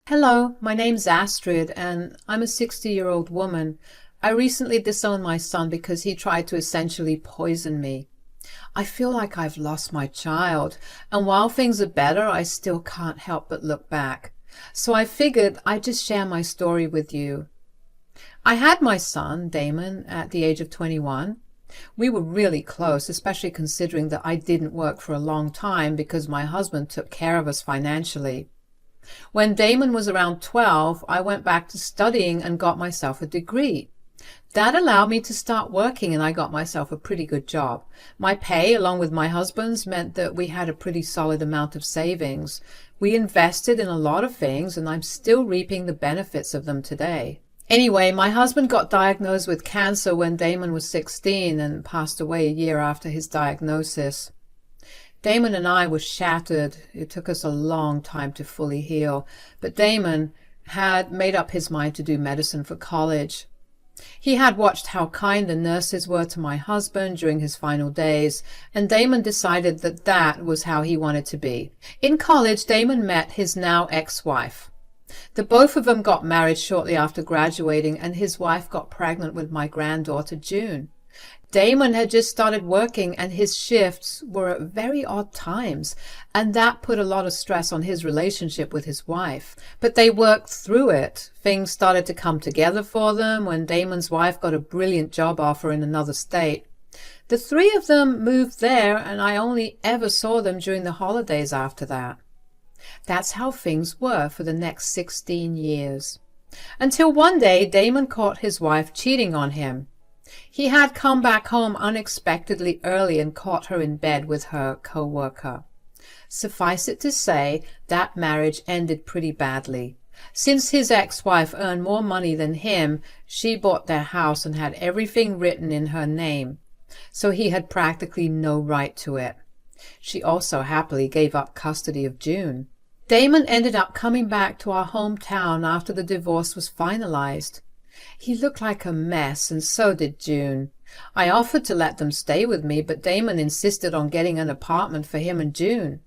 Hello, my name's Astrid, and I'm a 60-year-old woman. I recently disowned my son because he tried to essentially poison me. I feel like I've lost my child, and while things are better, I still can't help but look back. So I figured I'd just share my story with you. I had my son, Damon, at the age of 21. We were really close, especially considering that I didn't work for a long time because my husband took care of us financially. When Damon was around 12, I went back to studying and got myself a degree. That allowed me to start working, and I got myself a pretty good job. My pay, along with my husband's, meant that we had a pretty solid amount of savings. We invested in a lot of things, and I'm still reaping the benefits of them today. Anyway, my husband got diagnosed with cancer when Damon was 16 and passed away a year after his diagnosis. Damon and I were shattered. It took us a long time to fully heal, but Damon had made up his mind to do medicine for college. He had watched how kind the nurses were to my husband during his final days, and Damon decided that that was how he wanted to be. In college, Damon met his now ex-wife. The both of them got married shortly after graduating, and his wife got pregnant with my granddaughter, June. Damon had just started working, and his shifts were at very odd times, and that put a lot of stress on his relationship with his wife. But they worked through it. Things started to come together for them when Damon's wife got a brilliant job offer in another state. The three of them moved there, and I only ever saw them during the holidays after that. That's how things were for the next 16 years. Until one day, Damon caught his wife cheating on him. He had come back home unexpectedly early and caught her in bed with her co-worker. Suffice it to say, that marriage ended pretty badly. Since his ex-wife earned more money than him, she bought their house and had everything written in her name, so he had practically no right to it. She also happily gave up custody of June. Damon ended up coming back to our hometown after the divorce was finalized. He looked like a mess, and so did June. I offered to let them stay with me, but Damon insisted on getting an apartment for him and June.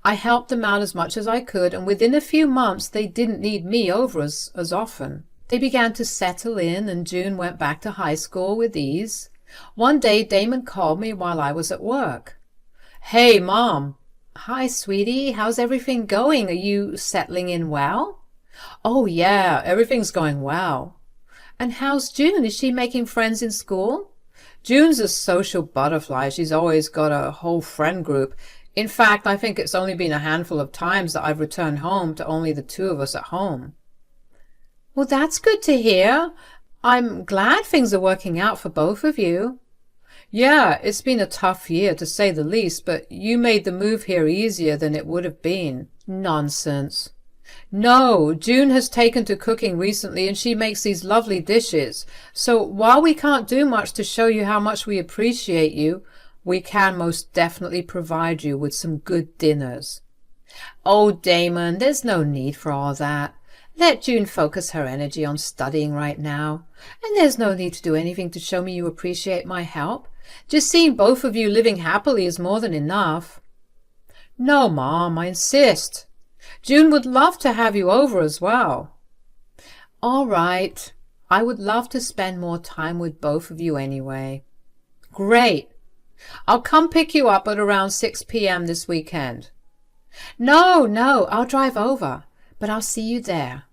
I helped them out as much as I could, and within a few months they didn't need me over as often. They began to settle in, and June went back to high school with ease. One day Damon called me while I was at work. "Hey, Mom." "Hi, sweetie. How's everything going? Are you settling in well?" "Oh, yeah, everything's going well." "And how's June? Is she making friends in school?" "June's a social butterfly. She's always got a whole friend group. In fact, I think it's only been a handful of times that I've returned home to only the two of us at home." "Well, that's good to hear. I'm glad things are working out for both of you." "Yeah, it's been a tough year, to say the least, but you made the move here easier than it would have been." "Nonsense." "No, June has taken to cooking recently, and she makes these lovely dishes. So while we can't do much to show you how much we appreciate you, we can most definitely provide you with some good dinners." "Oh, Damon, there's no need for all that. Let June focus her energy on studying right now. And there's no need to do anything to show me you appreciate my help. Just seeing both of you living happily is more than enough." "No, Mom, I insist. June would love to have you over as well." "All right. I would love to spend more time with both of you anyway." "Great. I'll come pick you up at around 6 p.m. this weekend." No, I'll drive over, but I'll see you there."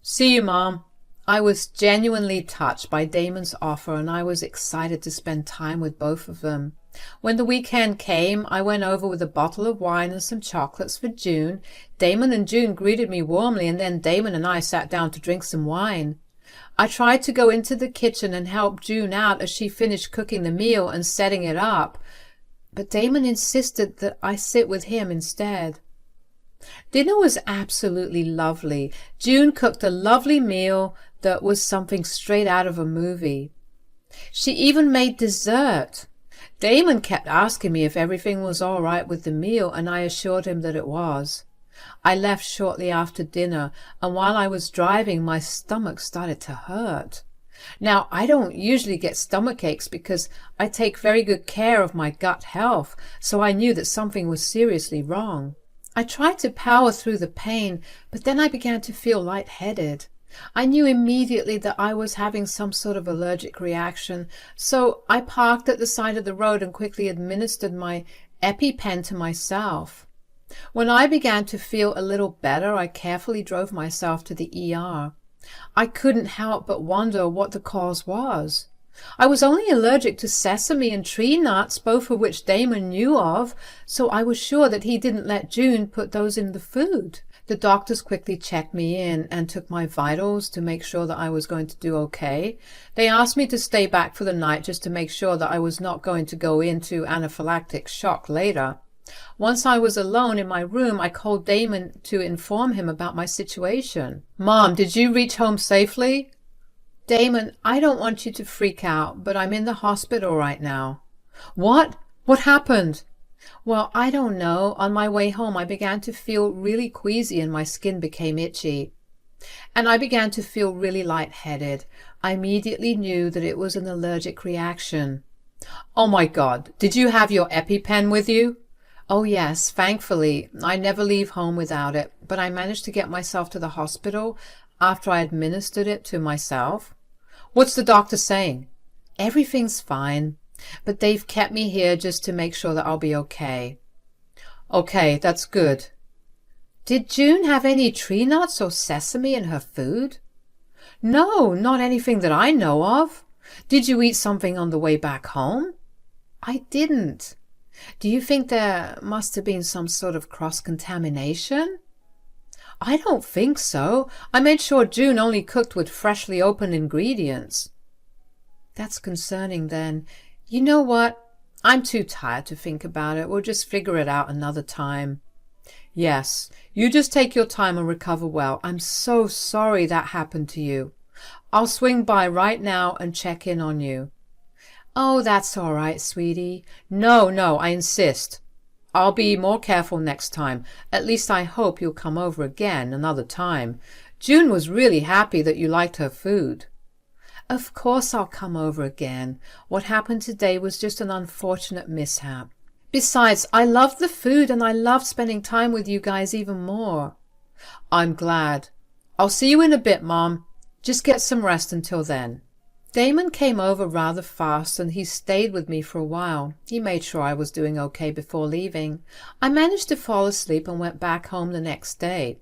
"See you, Mom." I was genuinely touched by Damon's offer, and I was excited to spend time with both of them. When the weekend came, I went over with a bottle of wine and some chocolates for June. Damon and June greeted me warmly, and then Damon and I sat down to drink some wine. I tried to go into the kitchen and help June out as she finished cooking the meal and setting it up, but Damon insisted that I sit with him instead. Dinner was absolutely lovely. June cooked a lovely meal that was something straight out of a movie. She even made dessert. Damon kept asking me if everything was all right with the meal, and I assured him that it was. I left shortly after dinner, and while I was driving, my stomach started to hurt. Now, I don't usually get stomach aches because I take very good care of my gut health, so I knew that something was seriously wrong. I tried to power through the pain, but then I began to feel lightheaded. I knew immediately that I was having some sort of allergic reaction, so I parked at the side of the road and quickly administered my EpiPen to myself. When I began to feel a little better, I carefully drove myself to the ER. I couldn't help but wonder what the cause was. I was only allergic to sesame and tree nuts, both of which Damon knew of, so I was sure that he didn't let June put those in the food. The doctors quickly checked me in and took my vitals to make sure that I was going to do okay. They asked me to stay back for the night just to make sure that I was not going to go into anaphylactic shock later. Once I was alone in my room, I called Damon to inform him about my situation. "Mom, did you reach home safely?" "Damon, I don't want you to freak out, but I'm in the hospital right now." "What? What happened?" "Well, I don't know. On my way home, I began to feel really queasy and my skin became itchy. And I began to feel really lightheaded. I immediately knew that it was an allergic reaction." "Oh my God. Did you have your EpiPen with you?" "Oh yes, thankfully. I never leave home without it, but I managed to get myself to the hospital after I administered it to myself." "What's the doctor saying?" "Everything's fine, but they've kept me here just to make sure that I'll be okay." "Okay, that's good." "Did June have any tree nuts or sesame in her food?" "No, not anything that I know of." "Did you eat something on the way back home?" "I didn't." "Do you think there must have been some sort of cross-contamination?" "I don't think so. I made sure June only cooked with freshly opened ingredients." "That's concerning then. You know what? I'm too tired to think about it. We'll just figure it out another time." "Yes, you just take your time and recover well. I'm so sorry that happened to you. I'll swing by right now and check in on you." "Oh, that's all right, sweetie." No, I insist. I'll be more careful next time. At least I hope you'll come over again another time. June was really happy that you liked her food." "Of course I'll come over again. What happened today was just an unfortunate mishap. Besides, I loved the food and I loved spending time with you guys even more." "I'm glad. I'll see you in a bit, Mom. Just get some rest until then." Damon came over rather fast and he stayed with me for a while. He made sure I was doing okay before leaving. I managed to fall asleep and went back home the next day.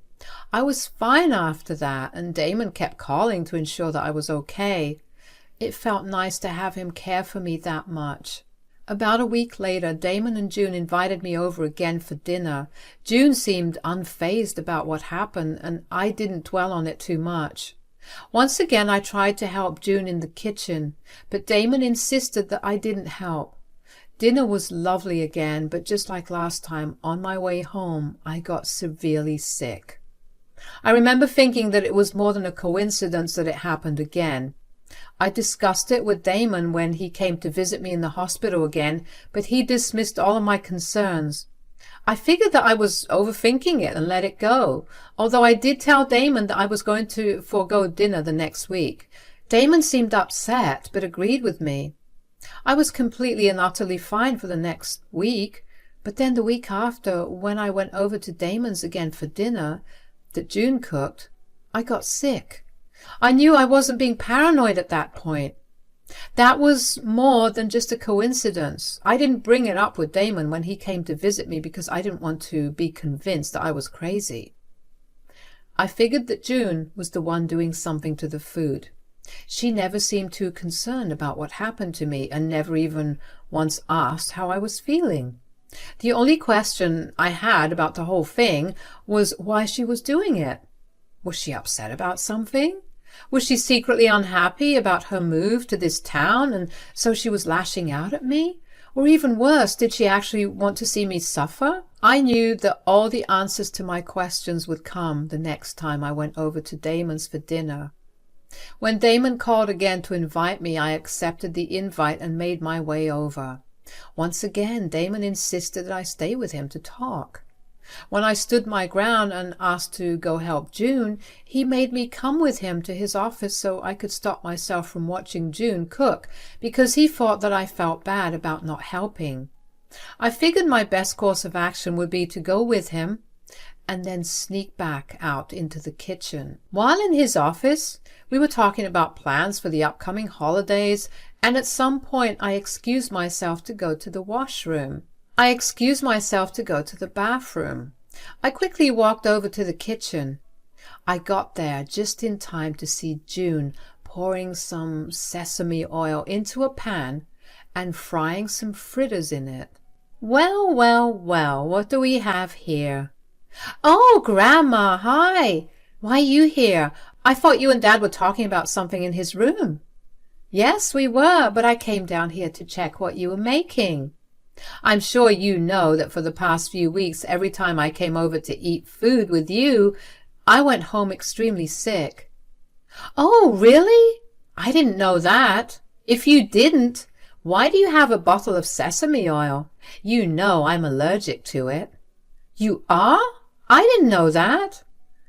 I was fine after that, and Damon kept calling to ensure that I was okay. It felt nice to have him care for me that much. About a week later, Damon and June invited me over again for dinner. June seemed unfazed about what happened, and I didn't dwell on it too much. Once again I tried to help June in the kitchen, but Damon insisted that I didn't help. Dinner was lovely again, but just like last time, on my way home, I got severely sick. I remember thinking that it was more than a coincidence that it happened again. I discussed it with Damon when he came to visit me in the hospital again, but he dismissed all of my concerns. I figured that I was overthinking it and let it go, although I did tell Damon that I was going to forego dinner the next week. Damon seemed upset, but agreed with me. I was completely and utterly fine for the next week, but then the week after, when I went over to Damon's again for dinner that June cooked, I got sick. I knew I wasn't being paranoid at that point. That was more than just a coincidence. I didn't bring it up with Damon when he came to visit me because I didn't want to be convinced that I was crazy. I figured that June was the one doing something to the food. She never seemed too concerned about what happened to me and never even once asked how I was feeling. The only question I had about the whole thing was why she was doing it. Was she upset about something? Was she secretly unhappy about her move to this town, and so she was lashing out at me? Or even worse, did she actually want to see me suffer? I knew that all the answers to my questions would come the next time I went over to Damon's for dinner. When Damon called again to invite me, I accepted the invite and made my way over. Once again, Damon insisted that I stay with him to talk. When I stood my ground and asked to go help June, he made me come with him to his office so I could stop myself from watching June cook, because he thought that I felt bad about not helping. I figured my best course of action would be to go with him. and then sneak back out into the kitchen. While in his office, we were talking about plans for the upcoming holidays, and at some point I excused myself to go to the washroom. I excused myself to go to the bathroom. I quickly walked over to the kitchen. I got there just in time to see June pouring some sesame oil into a pan and frying some fritters in it. Well, well, well, what do we have here? Oh, Grandma, hi! Why are you here? I thought you and Dad were talking about something in his room. Yes, we were, but I came down here to check what you were making. I'm sure you know that for the past few weeks, every time I came over to eat food with you, I went home extremely sick. Oh, really? I didn't know that. If you didn't, why do you have a bottle of sesame oil? You know I'm allergic to it. You are? I didn't know that.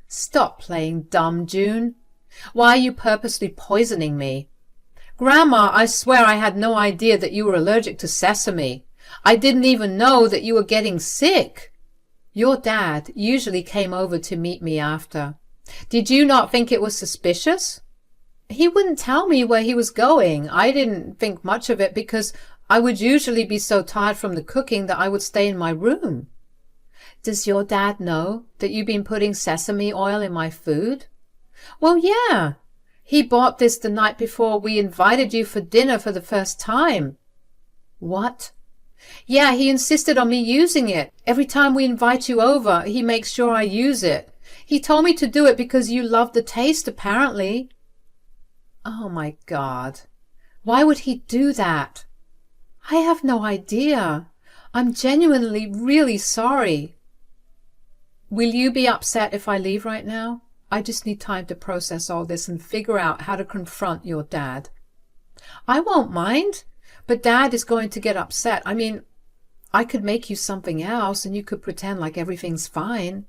Stop playing dumb, June. Why are you purposely poisoning me? Grandma, I swear I had no idea that you were allergic to sesame. I didn't even know that you were getting sick. Your dad usually came over to meet me after. Did you not think it was suspicious? He wouldn't tell me where he was going. I didn't think much of it because I would usually be so tired from the cooking that I would stay in my room. Does your dad know that you've been putting sesame oil in my food? Well, yeah. He bought this the night before we invited you for dinner for the first time. What? Yeah, he insisted on me using it. Every time we invite you over, he makes sure I use it. He told me to do it because you love the taste, apparently. Oh, my God. Why would he do that? I have no idea. I'm genuinely really sorry. Will you be upset if I leave right now? I just need time to process all this and figure out how to confront your dad. I won't mind, but Dad is going to get upset. I mean, I could make you something else and you could pretend like everything's fine.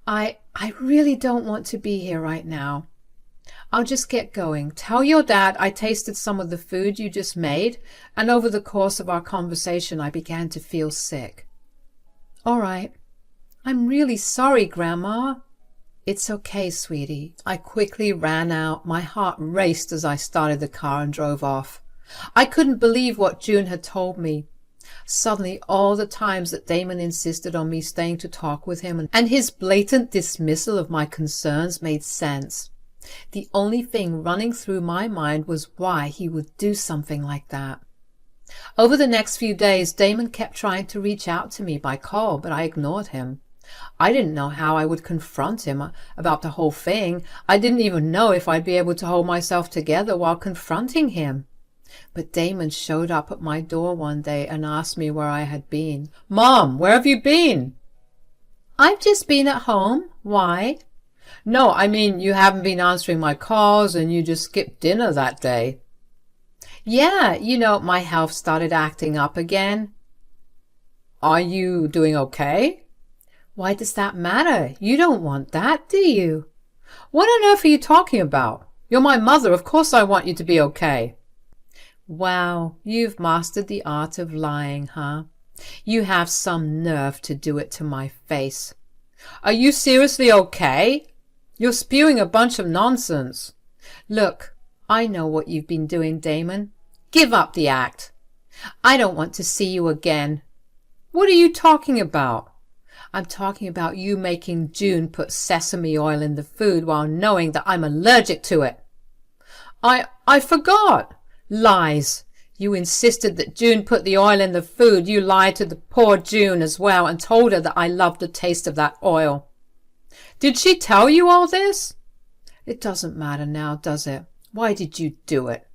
I really don't want to be here right now. I'll just get going. Tell your dad I tasted some of the food you just made, and over the course of our conversation I began to feel sick. All right. I'm really sorry, Grandma. It's okay, sweetie. I quickly ran out. My heart raced as I started the car and drove off. I couldn't believe what June had told me. Suddenly, all the times that Damon insisted on me staying to talk with him and his blatant dismissal of my concerns made sense. The only thing running through my mind was why he would do something like that. Over the next few days, Damon kept trying to reach out to me by call, but I ignored him. I didn't know how I would confront him about the whole thing. I didn't even know if I'd be able to hold myself together while confronting him. But Damon showed up at my door one day and asked me where I had been. Mom, where have you been? I've just been at home. Why? No, I mean, you haven't been answering my calls and you just skipped dinner that day. Yeah, my health started acting up again. Are you doing okay? Why does that matter? You don't want that, do you? What on earth are you talking about? You're my mother. Of course I want you to be okay. Wow, you've mastered the art of lying, huh? You have some nerve to do it to my face. Are you seriously okay? You're spewing a bunch of nonsense. Look, I know what you've been doing, Damon. Give up the act. I don't want to see you again. What are you talking about? I'm talking about you making June put sesame oil in the food while knowing that I'm allergic to it. I forgot. Lies. You insisted that June put the oil in the food. You lied to the poor June as well and told her that I loved the taste of that oil. Did she tell you all this? It doesn't matter now, does it? Why did you do it?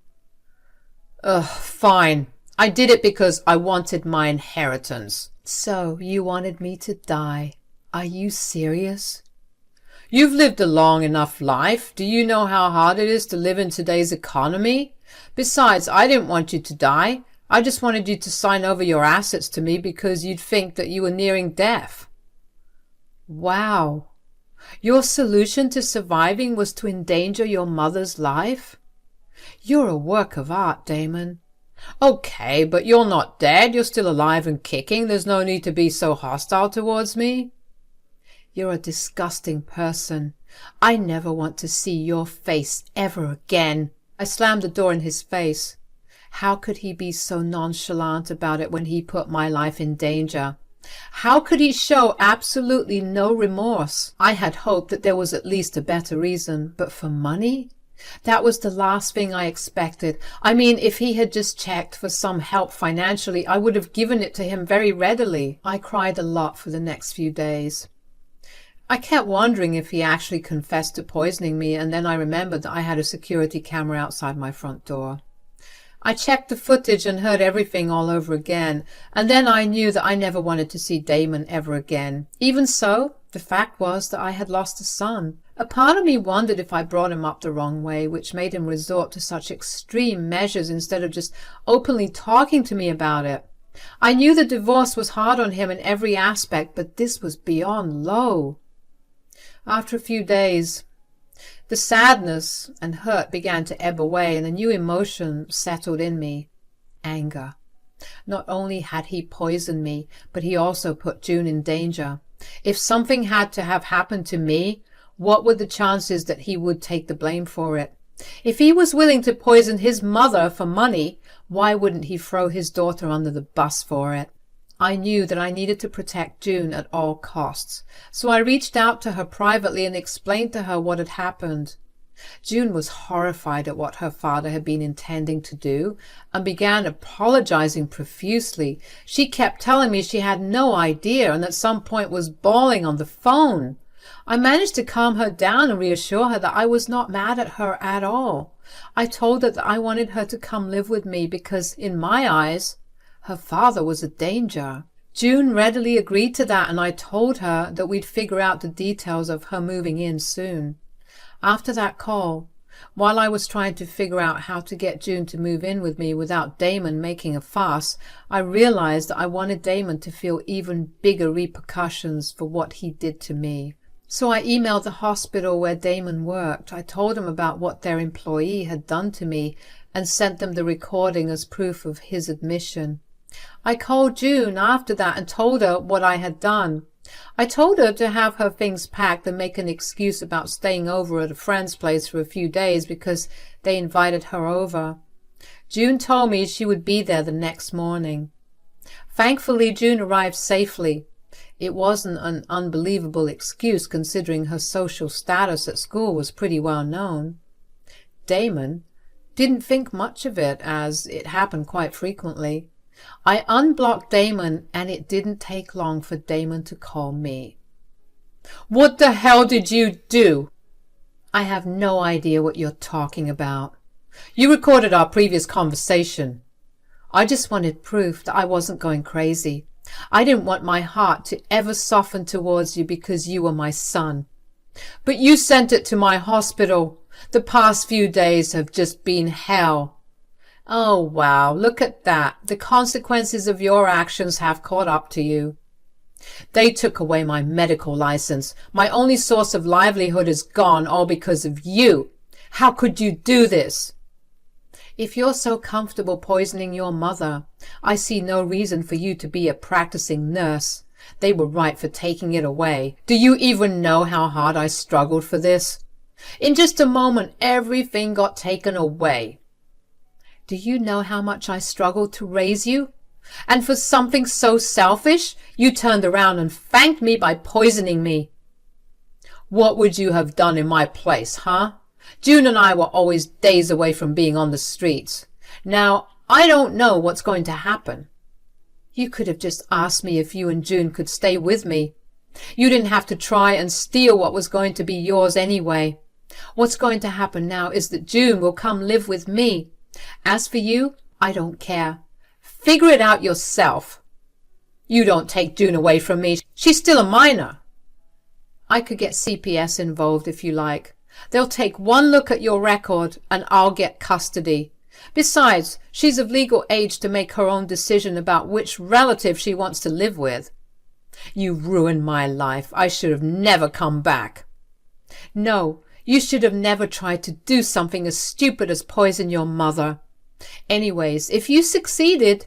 Ugh, fine. I did it because I wanted my inheritance. So you wanted me to die. Are you serious? You've lived a long enough life. Do you know how hard it is to live in today's economy? Besides, I didn't want you to die. I just wanted you to sign over your assets to me because you'd think that you were nearing death. Wow. Your solution to surviving was to endanger your mother's life? You're a work of art, Damon. Okay, but you're not dead. You're still alive and kicking. There's no need to be so hostile towards me. You're a disgusting person. I never want to see your face ever again. I slammed the door in his face. How could he be so nonchalant about it when he put my life in danger? How could he show absolutely no remorse? I had hoped that there was at least a better reason, but for money? That was the last thing I expected. I mean, if he had just checked for some help financially, I would have given it to him very readily. I cried a lot for the next few days. I kept wondering if he actually confessed to poisoning me, and then I remembered that I had a security camera outside my front door. I checked the footage and heard everything all over again, and then I knew that I never wanted to see Damon ever again. Even so, the fact was that I had lost a son. A part of me wondered if I brought him up the wrong way, which made him resort to such extreme measures instead of just openly talking to me about it. I knew the divorce was hard on him in every aspect, but this was beyond low. After a few days, the sadness and hurt began to ebb away, and a new emotion settled in me: anger. Not only had he poisoned me, but he also put June in danger. If something had to have happened to me, what were the chances that he would take the blame for it? If he was willing to poison his mother for money, why wouldn't he throw his daughter under the bus for it? I knew that I needed to protect June at all costs, so I reached out to her privately and explained to her what had happened. June was horrified at what her father had been intending to do and began apologizing profusely. She kept telling me she had no idea and at some point was bawling on the phone. I managed to calm her down and reassure her that I was not mad at her at all. I told her that I wanted her to come live with me because, in my eyes, her father was a danger. June readily agreed to that, and I told her that we'd figure out the details of her moving in soon. After that call, while I was trying to figure out how to get June to move in with me without Damon making a fuss, I realized that I wanted Damon to feel even bigger repercussions for what he did to me. So I emailed the hospital where Damon worked. I told him about what their employee had done to me and sent them the recording as proof of his admission. I called June after that and told her what I had done. I told her to have her things packed and make an excuse about staying over at a friend's place for a few days because they invited her over. June told me she would be there the next morning. Thankfully, June arrived safely. It wasn't an unbelievable excuse considering her social status at school was pretty well known. Damon didn't think much of it, as it happened quite frequently. I unblocked Damon, and it didn't take long for Damon to call me. "What the hell did you do?" "I have no idea what you're talking about." "You recorded our previous conversation." "I just wanted proof that I wasn't going crazy. I didn't want my heart to ever soften towards you because you were my son." "But you sent it to my hospital. The past few days have just been hell." "Oh, wow, look at that. The consequences of your actions have caught up to you." "They took away my medical license. My only source of livelihood is gone, all because of you. How could you do this?" "If you're so comfortable poisoning your mother, I see no reason for you to be a practicing nurse. They were right for taking it away. Do you even know how hard I struggled for this? In just a moment, everything got taken away. Do you know how much I struggled to raise you? And for something so selfish, you turned around and thanked me by poisoning me. What would you have done in my place, huh? June and I were always days away from being on the streets. Now, I don't know what's going to happen. You could have just asked me if you and June could stay with me. You didn't have to try and steal what was going to be yours anyway. What's going to happen now is that June will come live with me. As for you, I don't care. Figure it out yourself. You don't take June away from me. She's still a minor. I could get CPS involved if you like. They'll take one look at your record and I'll get custody. Besides, she's of legal age to make her own decision about which relative she wants to live with. You ruined my life. I should have never come back. No, you should have never tried to do something as stupid as poison your mother. Anyways, if you succeeded,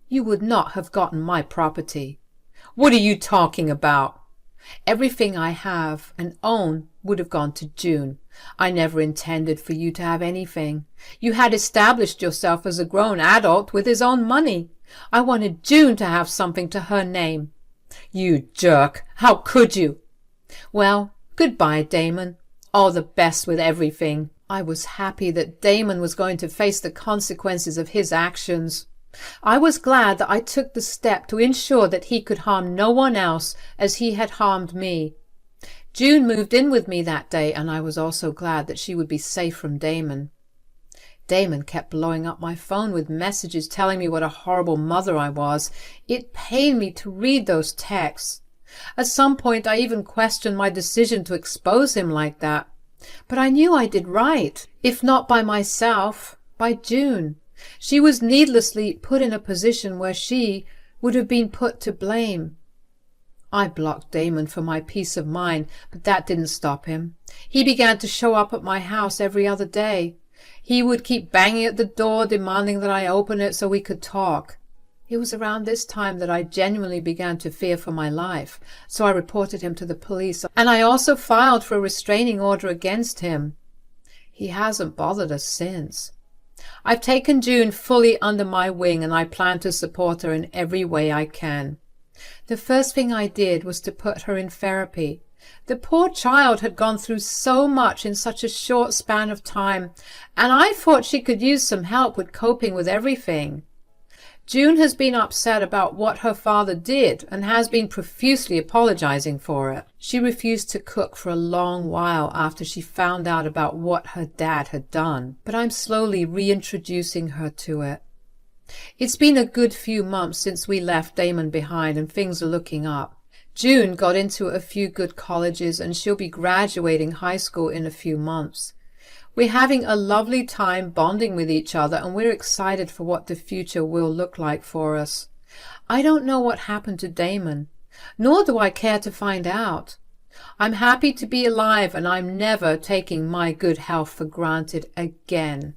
you would not have gotten my property. What are you talking about? Everything I have and own would have gone to June. I never intended for you to have anything. You had established yourself as a grown adult with his own money. I wanted June to have something to her name. You jerk! How could you? Well, goodbye, Damon. All the best with everything. I was happy that Damon was going to face the consequences of his actions. I was glad that I took the step to ensure that he could harm no one else as he had harmed me. June moved in with me that day, and I was also glad that she would be safe from Damon. Damon kept blowing up my phone with messages telling me what a horrible mother I was. It pained me to read those texts. At some point I even questioned my decision to expose him like that. But I knew I did right, if not by myself, by June. She was needlessly put in a position where she would have been put to blame. I blocked Damon for my peace of mind, but that didn't stop him. He began to show up at my house every other day. He would keep banging at the door, demanding that I open it so we could talk. It was around this time that I genuinely began to fear for my life, so I reported him to the police, and I also filed for a restraining order against him. He hasn't bothered us since. I've taken June fully under my wing, and I plan to support her in every way I can. The first thing I did was to put her in therapy. The poor child had gone through so much in such a short span of time, and I thought she could use some help with coping with everything. June has been upset about what her father did and has been profusely apologizing for it. She refused to cook for a long while after she found out about what her dad had done, but I'm slowly reintroducing her to it. It's been a good few months since we left Damon behind, and things are looking up. June got into a few good colleges, and she'll be graduating high school in a few months. We're having a lovely time bonding with each other, and we're excited for what the future will look like for us. I don't know what happened to Damon, nor do I care to find out. I'm happy to be alive, and I'm never taking my good health for granted again.